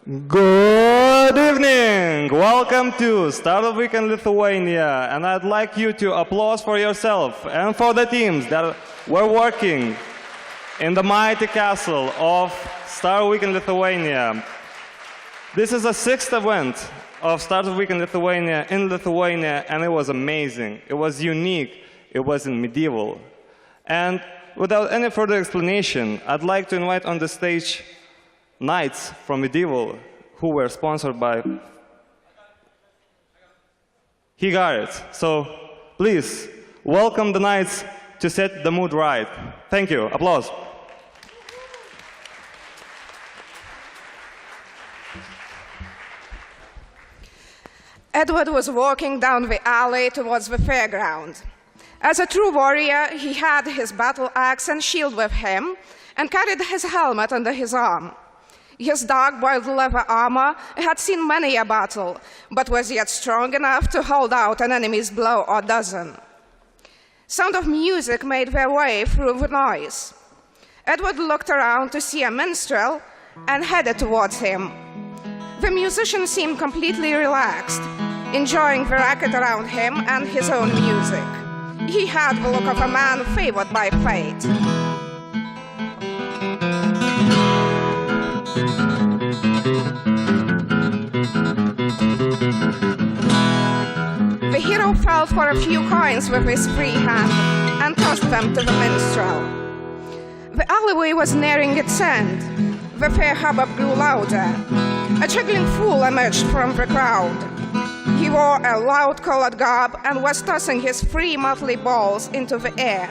Good evening! Welcome to Start of Week in Lithuania, and I'd like you to applaud for yourself and for the teams that were working in the mighty castle of Start Week in Lithuania. This is the sixth event of Start of Week in Lithuania, and it was amazing. It was unique. It was in medieval. And without any further explanation, I'd like to invite on the stage knights from medieval who were sponsored by Higarit. So please welcome the knights to set the mood right. Thank you. Applause. Edward was walking down the alley towards the fairground. As a true warrior, he had his battle axe and shield with him and carried his helmet under his arm. His dark-boiled leather armor had seen many a battle, but was yet strong enough to hold out an enemy's blow or dozen. Sound of music made their way through the noise. Edward looked around to see a minstrel and headed towards him. The musician seemed completely relaxed, enjoying the racket around him and his own music. He had the look of a man favored by fate. The hero felt for a few coins with his free hand and tossed them to the minstrel. The alleyway was nearing its end. The fair hubbub grew louder. A juggling fool emerged from the crowd. He wore a loud-colored garb and was tossing his three motley balls into the air.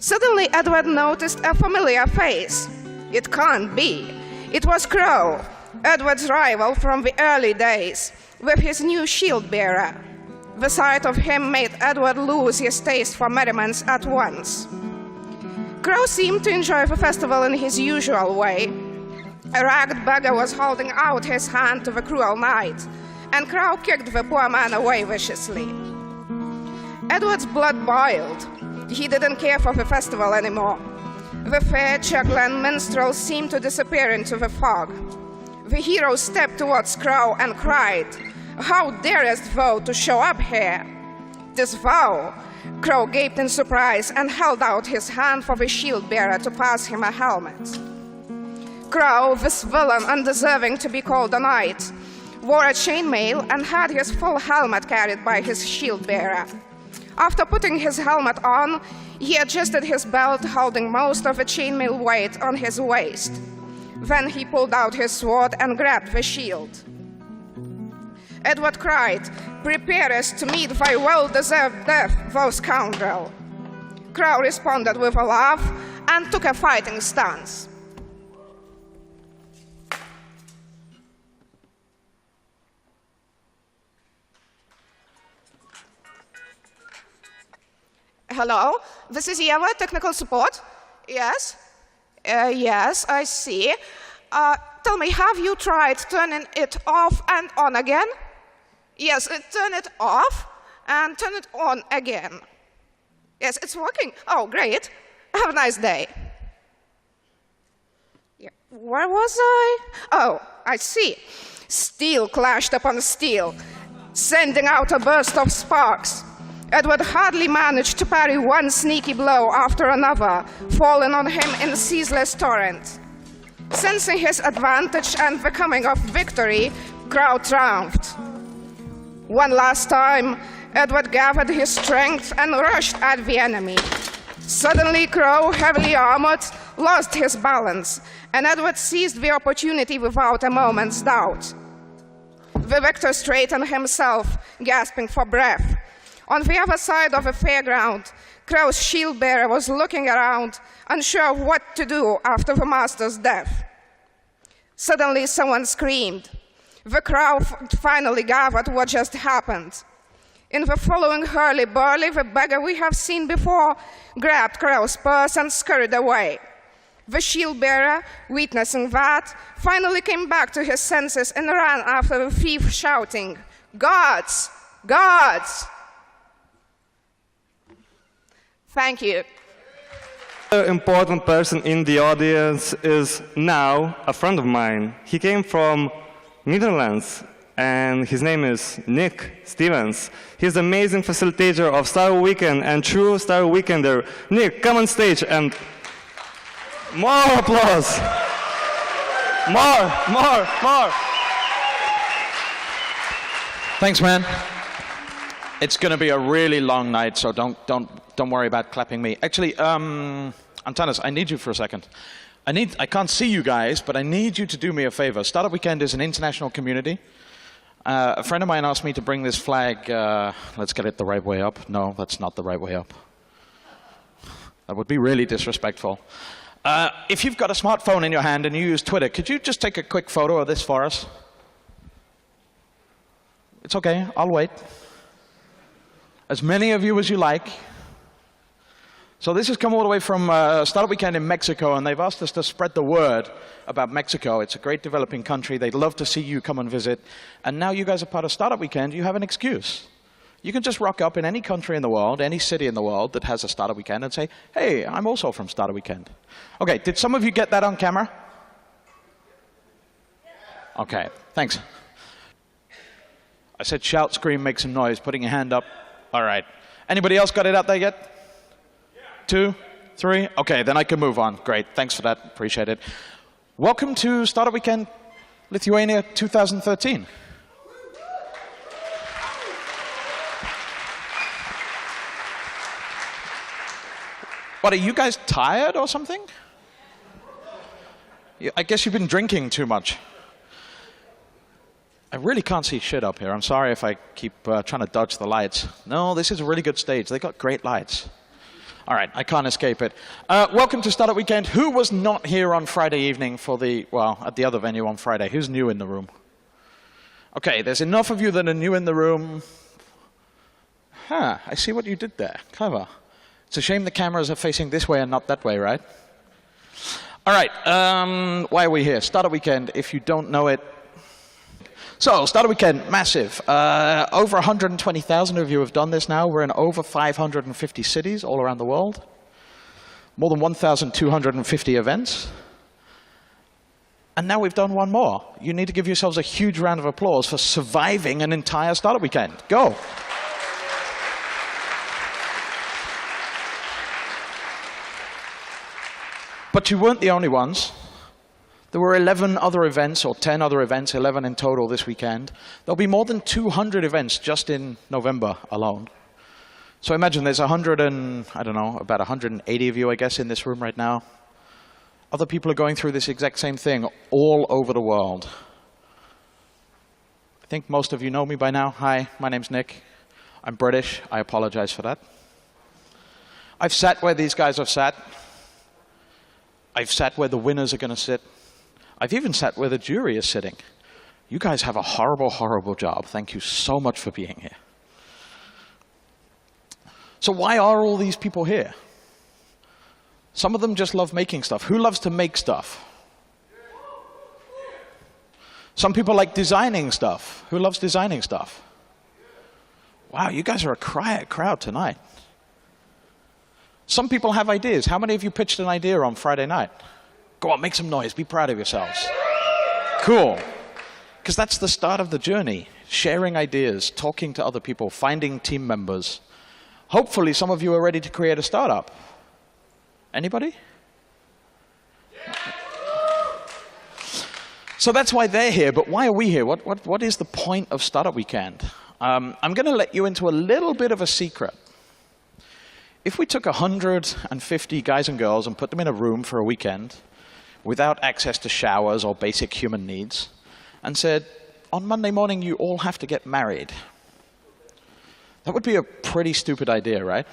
Suddenly, Edward noticed a familiar face. It can't be. It was Crow, Edward's rival from the early days, with his new shield-bearer. The sight of him made Edward lose his taste for merriments at once. Crow seemed to enjoy the festival in his usual way. A ragged beggar was holding out his hand to the cruel knight, and Crow kicked the poor man away viciously. Edward's blood boiled. He didn't care for the festival anymore. The fair juggling minstrel seemed to disappear into the fog. The hero stepped towards Crow and cried, "How darest thou to show up here?" "'Tis thou!" Crow gaped in surprise and held out his hand for the shield-bearer to pass him a helmet. Crow, this villain undeserving to be called a knight, wore a chainmail and had his full helmet carried by his shield-bearer. After putting his helmet on, he adjusted his belt, holding most of the chainmail weight on his waist. Then he pulled out his sword and grabbed the shield. Edward cried, "Prepare us to meet thy well-deserved death, thou scoundrel." Crow responded with a laugh and took a fighting stance. Hello, this is Eva, technical support. Yes? Yes, I see. Tell me, have you tried turning it off and on again? Yes, turn it off and turn it on again. Yes, it's working. Oh, great. Have a nice day. Yeah. Where was I? Oh, I see. Steel clashed upon steel, sending out a burst of sparks. Edward hardly managed to parry one sneaky blow after another, falling on him in ceaseless torrent. Sensing his advantage and the coming of victory, Crow triumphed. One last time, Edward gathered his strength and rushed at the enemy. Suddenly, Crow, heavily armored, lost his balance, and Edward seized the opportunity without a moment's doubt. The victor straightened himself, gasping for breath. On the other side of the fairground, Crow's shield-bearer was looking around, unsure of what to do after the master's death. Suddenly, someone screamed. The crowd finally gathered what just happened. In the following hurly-burly, the beggar we have seen before grabbed Crow's purse and scurried away. The shield-bearer, witnessing that, finally came back to his senses and ran after the thief, shouting, "Guards! Guards!" Thank you. Another important person in the audience is now a friend of mine. He came from Netherlands, and his name is Nick Stevens. He's an amazing facilitator of Star Weekend and true Star Weekender. Nick, come on stage and more applause. More. Thanks, man. It's going to be a really long night, so don't worry about clapping me. Actually, Antanas, I need you for a second. I can't see you guys, but I need you to do me a favor. Startup Weekend is an international community. A friend of mine asked me to bring this flag. Let's get it the right way up. No, that's not the right way up. That would be really disrespectful. If you've got a smartphone in your hand and you use Twitter, could you just take a quick photo of this for us? It's okay, I'll wait. As many of you as you like. So this has come all the way from Startup Weekend in Mexico, and they've asked us to spread the word about Mexico. It's a great developing country. They'd love to see you come and visit. And now you guys are part of Startup Weekend, you have an excuse. You can just rock up in any country in the world, any city in the world that has a Startup Weekend and say, hey, I'm also from Startup Weekend. Okay, did some of you get that on camera? Okay, thanks. I said shout, scream, make some noise, putting your hand up. All right. Anybody else got it out there yet? 2, 3? Okay, then I can move on. Great, thanks for that, appreciate it. Welcome to Startup Weekend Lithuania 2013. What, are you guys tired or something? I guess you've been drinking too much. I really can't see shit up here. I'm sorry if I keep trying to dodge the lights. No, this is a really good stage. They got great lights. All right, I can't escape it. Welcome to Startup Weekend. Who was not here on Friday evening for the, well, at the other venue on Friday? Who's new in the room? Okay, there's enough of you that are new in the room. Huh, I see what you did there. Clever. It's a shame the cameras are facing this way and not that way, right? All right, why are we here? Startup Weekend, if you don't know it. So, Startup Weekend, massive. Over 120,000 of you have done this now. We're in over 550 cities all around the world. More than 1,250 events. And now we've done one more. You need to give yourselves a huge round of applause for surviving an entire Startup Weekend. Go. But you weren't the only ones. There were 11 other events, or 10 other events, 11 in total this weekend. There'll be more than 200 events just in November alone. So imagine there's 100 and, I don't know, about 180 of you, I guess, in this room right now. Other people are going through this exact same thing all over the world. I think most of you know me by now. Hi, my name's Nick. I'm British. I apologize for that. I've sat where these guys have sat. I've sat where the winners are going to sit. I've even sat where the jury is sitting. You guys have a horrible, horrible job. Thank you so much for being here. So why are all these people here? Some of them just love making stuff. Who loves to make stuff? Some people like designing stuff. Who loves designing stuff? Wow, you guys are a quiet crowd tonight. Some people have ideas. How many of you pitched an idea on Friday night? Go on, make some noise. Be proud of yourselves. Cool. Because that's the start of the journey. Sharing ideas, talking to other people, finding team members. Hopefully some of you are ready to create a startup. Anybody? So that's why they're here, but why are we here? What is the point of Startup Weekend? I'm going to let you into a little bit of a secret. If we took 150 guys and girls and put them in a room for a weekend, without access to showers or basic human needs, and said, on Monday morning you all have to get married. That would be a pretty stupid idea, right?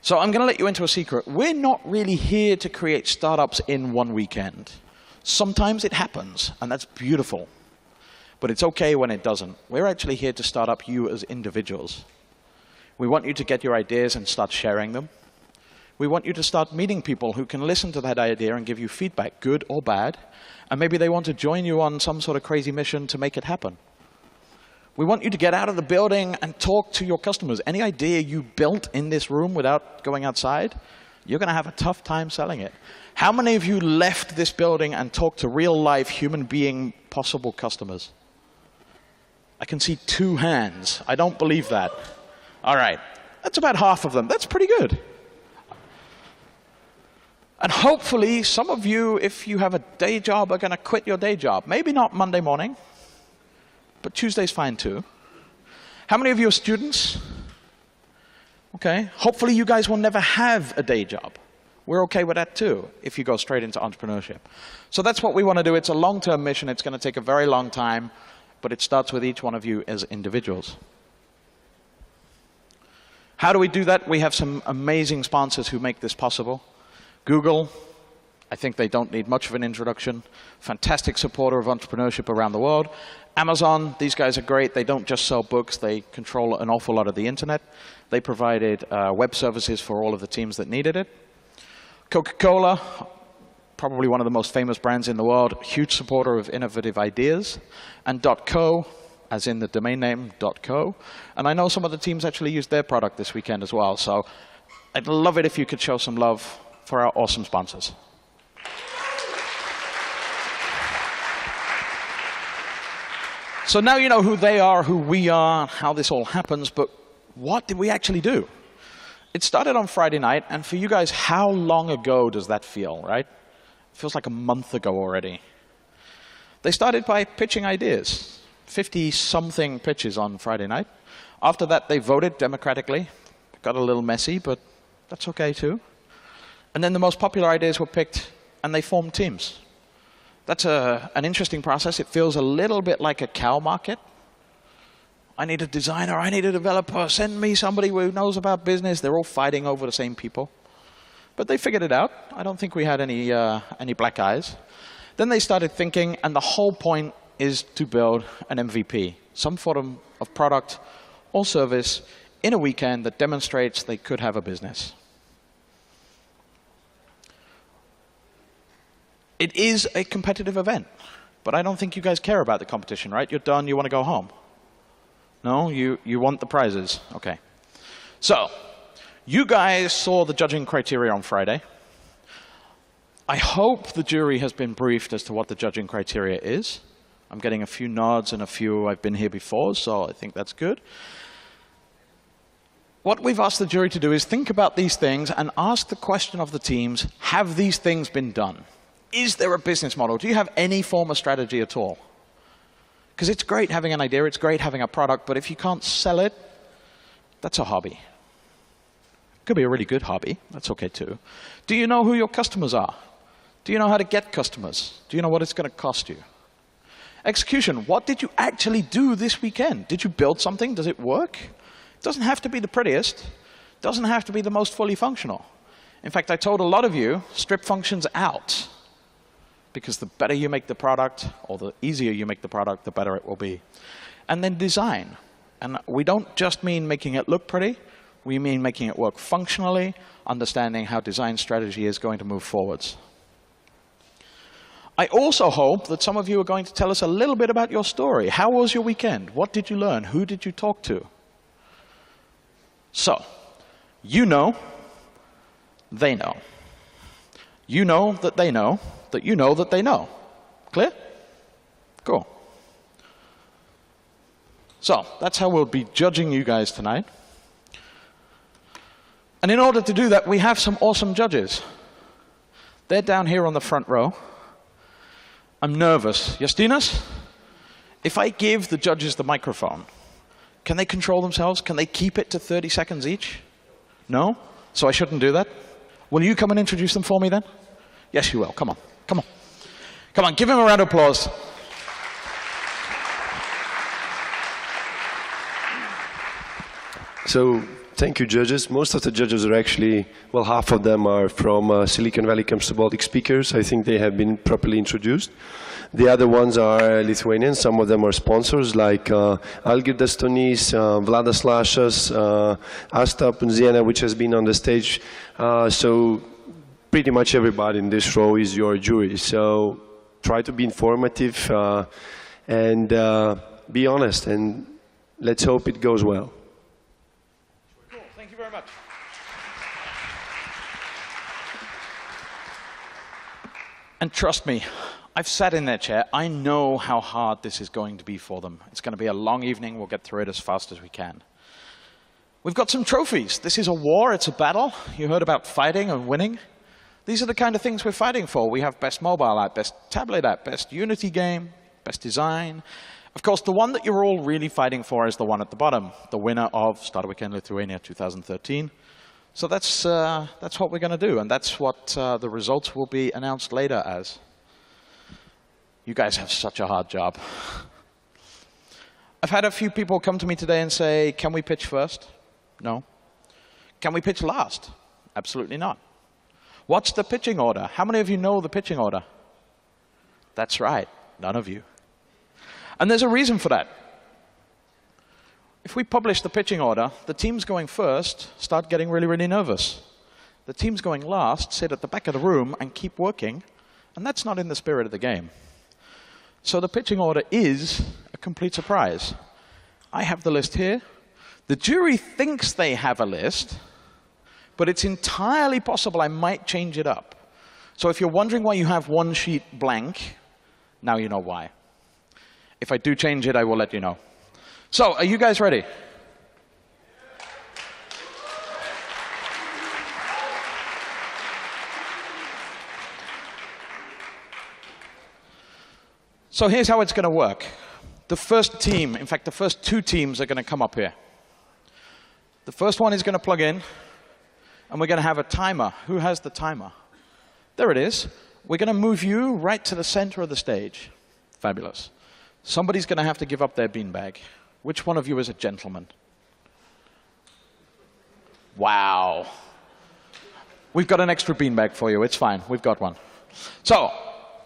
So I'm going to let you into a secret. We're not really here to create startups in one weekend. Sometimes it happens, and that's beautiful. But it's okay when it doesn't. We're actually here to start up you as individuals. We want you to get your ideas and start sharing them. We want you to start meeting people who can listen to that idea and give you feedback, good or bad, and maybe they want to join you on some sort of crazy mission to make it happen. We want you to get out of the building and talk to your customers. Any idea you built in this room without going outside, you're going to have a tough time selling it. How many of you left this building and talked to real-life, human being, possible customers? I can see 2 hands. I don't believe that. All right. That's about half of them. That's pretty good. And hopefully, some of you, if you have a day job, are going to quit your day job. Maybe not Monday morning, but Tuesday's fine too. How many of you are students? Okay. Hopefully, you guys will never have a day job. We're okay with that too, if you go straight into entrepreneurship. So that's what we want to do. It's a long-term mission. It's going to take a very long time, but it starts with each one of you as individuals. How do we do that? We have some amazing sponsors who make this possible. Google, I think they don't need much of an introduction. Fantastic supporter of entrepreneurship around the world. Amazon, these guys are great. They don't just sell books. They control an awful lot of the internet. They provided web services for all of the teams that needed it. Coca-Cola, probably one of the most famous brands in the world, huge supporter of innovative ideas. And .co, as in the domain name, .co. And I know some of the teams actually used their product this weekend as well. So I'd love it if you could show some love for our awesome sponsors. So now you know who they are, who we are, how this all happens, but what did we actually do? It started on Friday night, and for you guys, how long ago does that feel, right? It feels like a month ago already. They started by pitching ideas, 50-something pitches on Friday night. After that, they voted democratically. It got a little messy, but that's okay too. And then the most popular ideas were picked, and they formed teams. That's an interesting process. It feels a little bit like a cow market. I need a designer, I need a developer, send me somebody who knows about business. They're all fighting over the same people. But they figured it out. I don't think we had any black eyes. Then they started thinking, and the whole point is to build an MVP, some form of product or service in a weekend that demonstrates they could have a business. It is a competitive event, but I don't think you guys care about the competition, right? You're done, you want to go home. No, you want the prizes. Okay. So, you guys saw the judging criteria on Friday. I hope the jury has been briefed as to what the judging criteria is. I'm getting a few nods and a few I've been here before, so I think that's good. What we've asked the jury to do is think about these things and ask the question of the teams, have these things been done? Is there a business model? Do you have any form of strategy at all? Because it's great having an idea, it's great having a product, but if you can't sell it, that's a hobby. It could be a really good hobby, that's okay too. Do you know who your customers are? Do you know how to get customers? Do you know what it's going to cost you? Execution, what did you actually do this weekend? Did you build something? Does it work? It doesn't have to be the prettiest. It doesn't have to be the most fully functional. In fact, I told a lot of you, strip functions out. Because the better you make the product, or the easier you make the product, the better it will be. And then design. And we don't just mean making it look pretty. We mean making it work functionally, understanding how design strategy is going to move forwards. I also hope that some of you are going to tell us a little bit about your story. How was your weekend? What did you learn? Who did you talk to? So, you know, they know. You know that they know that you know that they know. Clear? Cool. So, that's how we'll be judging you guys tonight. And in order to do that, we have some awesome judges. They're down here on the front row. I'm nervous. Justinas, if I give the judges the microphone, can they control themselves? Can they keep it to 30 seconds each? No? So I shouldn't do that? Will you come and introduce them for me then? Yes, you will. Come on. Come on. Come on, give him a round of applause. So, thank you, judges. Most of the judges are actually, well, half of them are from Silicon Valley comes to Baltic speakers. I think they have been properly introduced. The other ones are Lithuanian. Some of them are sponsors, like Algirdas Stonys, Vladas Lašas, Asta Punziena, which has been on the stage. So, pretty much everybody in this row is your jury. So, try to be informative and be honest. And Let's hope it goes well. Cool. Thank you very much. And trust me, I've sat in their chair. I know how hard this is going to be for them. It's going to be a long evening. We'll get through it as fast as we can. We've got some trophies. This is a war. It's a battle. You heard about fighting and winning. These are the kind of things we're fighting for. We have best mobile app, best tablet app, best Unity game, best design. Of course, the one that you're all really fighting for is the one at the bottom, the winner of Startup Weekend Lithuania 2013. So that's what we're going to do, and that's what the results will be announced later as. You guys have such a hard job. I've had a few people come to me today and say, can we pitch first? No. Can we pitch last? Absolutely not. What's the pitching order? How many of you know the pitching order? That's right, none of you. And there's a reason for that. If we publish the pitching order, the teams going first start getting really, really nervous. The teams going last sit at the back of the room and keep working, and that's not in the spirit of the game. So the pitching order is a complete surprise. I have the list here. The jury thinks they have a list, but it's entirely possible I might change it up. So if you're wondering why you have one sheet blank, now you know why. If I do change it, I will let you know. So, are you guys ready? So here's how it's going to work. The first team, in fact, the first two teams are going to come up here. The first one is going to plug in, and we're going to have a timer. Who has the timer? There it is. We're going to move you right to the center of the stage. Fabulous. Somebody's going to have to give up their beanbag. Which one of you is a gentleman? Wow. We've got an extra beanbag for you. It's fine. We've got one. So,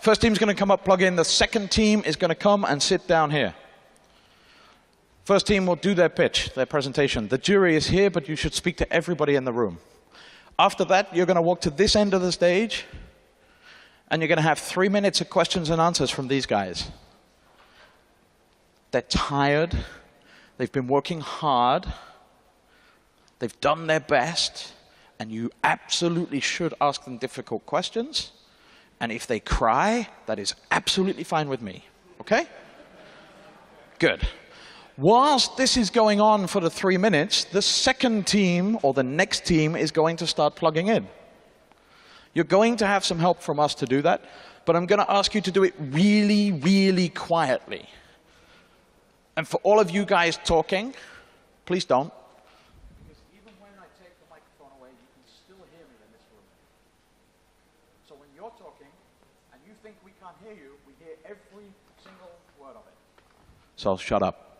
first team's going to come up, plug in. The second team is going to come and sit down here. First team will do their pitch, their presentation. The jury is here, but you should speak to everybody in the room. After that, you're going to walk to this end of the stage, and you're going to have 3 minutes of questions and answers from these guys. They're tired. They've been working hard. They've done their best. And you absolutely should ask them difficult questions. And if they cry, that is absolutely fine with me. OK? Good. Whilst this is going on for the 3 minutes, the second team, or the next team, is going to start plugging in. You're going to have some help from us to do that. But I'm going to ask you to do it really, really quietly. And for all of you guys talking, please don't. Because even when I take the microphone away, you can still hear me in this room. So when you're talking, and you think we can't hear you, we hear every single word of it. So shut up.